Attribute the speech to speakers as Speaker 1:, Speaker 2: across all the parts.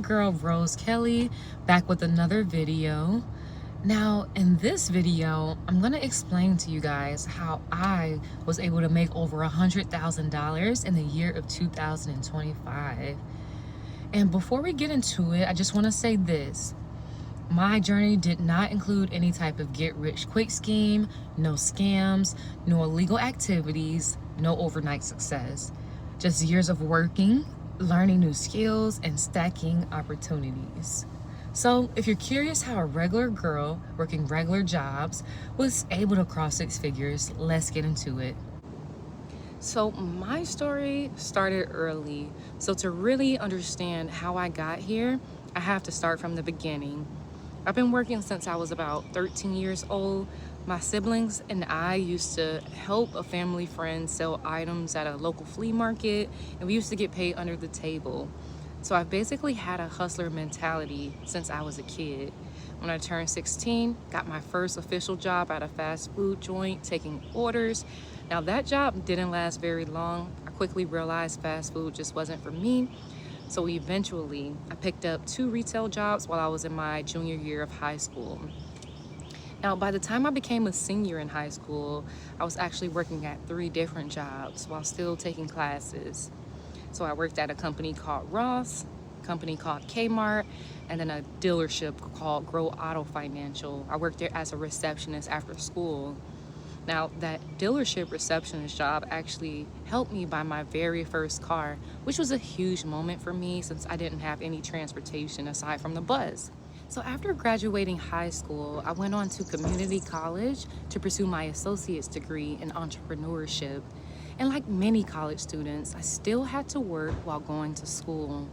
Speaker 1: girl Rose Kelly, back with another video. Now in this video I'm gonna explain to you guys how I was able to make over $100,000 in the year of 2025. And before we get into it, I just want to say this: my journey did not include any type of get-rich-quick scheme, no scams, no illegal activities, no overnight success. Just years of working, learning new skills, and stacking opportunities. So if you're curious how a regular girl working regular jobs was able to cross six figures, let's get into it. So my story started early. So to really understand how I got here, I have to start from the beginning. I've been working since I was about 13 years old. My siblings and I used to help a family friend sell items at a local flea market, and we used to get paid under the table. So I've basically had a hustler mentality since I was a kid. When I turned 16, got my first official job at a fast food joint, taking orders. Now that job didn't last very long. I quickly realized fast food just wasn't for me. So eventually, I picked up 2 retail jobs while I was in my junior year of high school. Now, by the time I became a senior in high school, I was actually working at 3 different jobs while still taking classes. So I worked at a company called Ross, a company called Kmart, and then a dealership called Grow Auto Financial. I worked there as a receptionist after school. Now, that dealership receptionist job actually helped me buy my very first car, which was a huge moment for me since I didn't have any transportation aside from the bus. So after graduating high school, I went on to community college to pursue my associate's degree in entrepreneurship. And like many college students, I still had to work while going to school.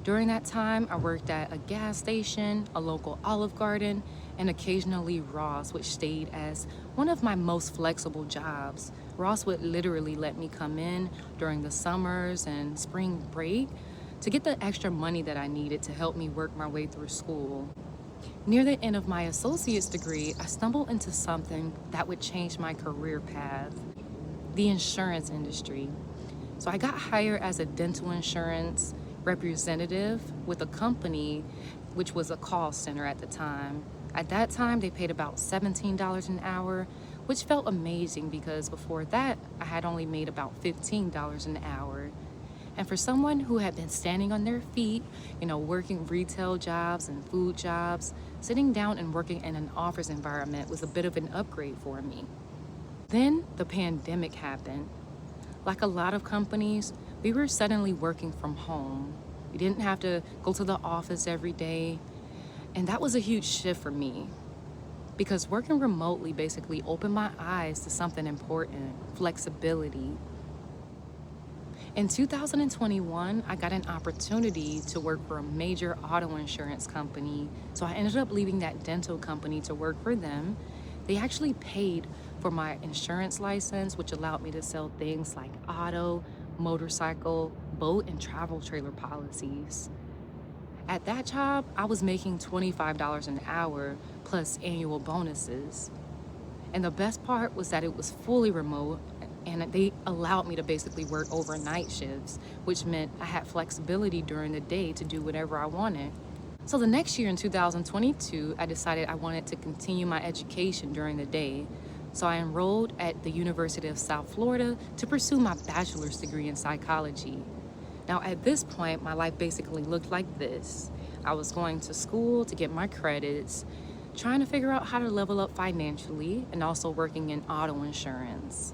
Speaker 1: During that time, I worked at a gas station, a local Olive Garden, and occasionally Ross, which stayed as one of my most flexible jobs. Ross would literally let me come in during the summers and spring break to get the extra money that I needed to help me work my way through school. Near the end of my associate's degree, I stumbled into something that would change my career path: the insurance industry. So I got hired as a dental insurance representative with a company which was a call center at the time. At that time, they paid about $17 an hour, which felt amazing because before that, I had only made about $15 an hour. And for someone who had been standing on their feet, working retail jobs and food jobs, sitting down and working in an office environment was a bit of an upgrade for me. Then the pandemic happened. Like a lot of companies, we were suddenly working from home. We didn't have to go to the office every day. And that was a huge shift for me because working remotely basically opened my eyes to something important: flexibility. In 2021, I got an opportunity to work for a major auto insurance company. So I ended up leaving that dental company to work for them. They actually paid for my insurance license, which allowed me to sell things like auto, motorcycle, boat, and travel trailer policies. At that job, I was making $25 an hour plus annual bonuses. And the best part was that it was fully remote, and they allowed me to basically work overnight shifts, which meant I had flexibility during the day to do whatever I wanted. So the next year in 2022, I decided I wanted to continue my education during the day. So I enrolled at the University of South Florida to pursue my bachelor's degree in psychology. Now at this point, my life basically looked like this. I was going to school to get my credits, trying to figure out how to level up financially, and also working in auto insurance.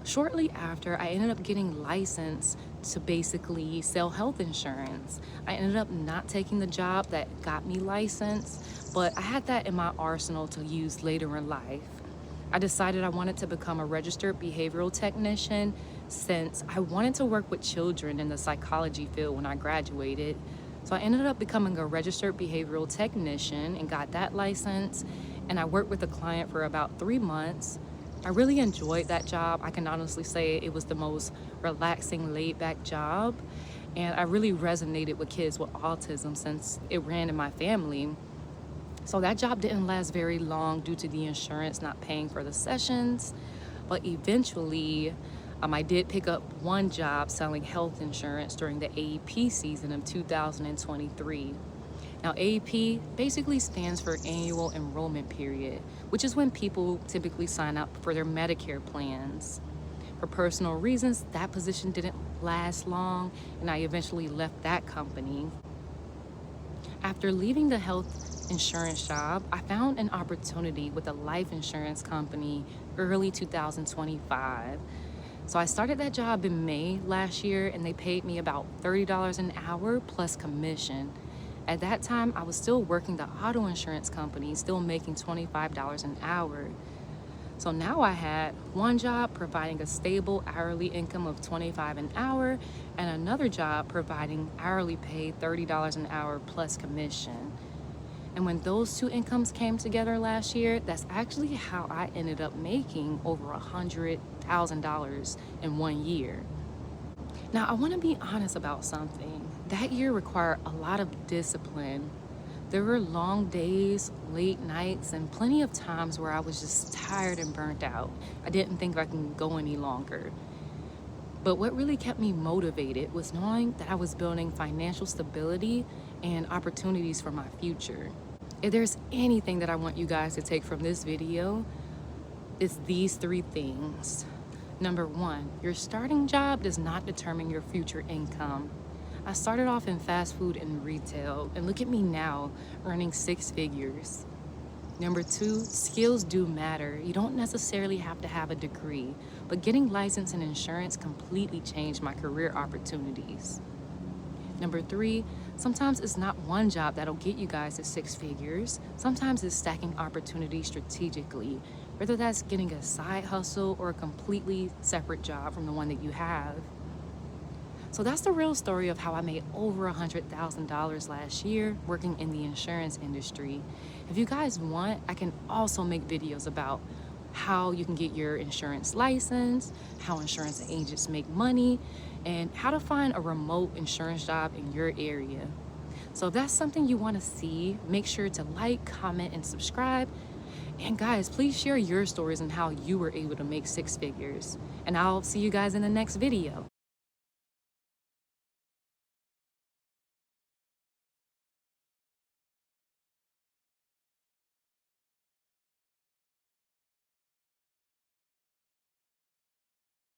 Speaker 1: Shortly after, I ended up getting licensed to basically sell health insurance. I ended up not taking the job that got me licensed, but I had that in my arsenal to use later in life. I decided I wanted to become a registered behavioral technician since I wanted to work with children in the psychology field when I graduated. So I ended up becoming a registered behavioral technician and got that license, and I worked with a client for about 3 months. I really enjoyed that job. I can honestly say it was the most relaxing, laid-back job, and I really resonated with kids with autism since it ran in my family. So that job didn't last very long due to the insurance not paying for the sessions, but eventually I did pick up one job selling health insurance during the AEP season of 2023. Now, AEP basically stands for Annual Enrollment Period, which is when people typically sign up for their Medicare plans. For personal reasons, that position didn't last long, and I eventually left that company. After leaving the health insurance job, I found an opportunity with a life insurance company early 2025. So I started that job in May last year, and they paid me about $30 an hour plus commission. At that time, I was still working the auto insurance company, still making $25 an hour. So now I had one job providing a stable hourly income of $25 an hour, and another job providing hourly pay $30 an hour plus commission. And when those two incomes came together last year, that's actually how I ended up making over $100,000 in 1 year. Now, I want to be honest about something. That year required a lot of discipline. There were long days, late nights, and plenty of times where I was just tired and burnt out. I didn't think I could go any longer. But what really kept me motivated was knowing that I was building financial stability and opportunities for my future. If there's anything that I want you guys to take from this video, it's these three things. Number one, your starting job does not determine your future income. I started off in fast food and retail, and look at me now, earning 6 figures. Number two, skills do matter. You don't necessarily have to have a degree, but getting licensed in insurance completely changed my career opportunities. Number three, sometimes it's not one job that'll get you guys to 6 figures. Sometimes it's stacking opportunities strategically, whether that's getting a side hustle or a completely separate job from the one that you have. So that's the real story of how I made over $100,000 last year working in the insurance industry. If you guys want, I can also make videos about how you can get your insurance license, how insurance agents make money, and how to find a remote insurance job in your area. So if that's something you want to see, make sure to like, comment, and subscribe. And guys, please share your stories and how you were able to make 6 figures. And I'll see you guys in the next video.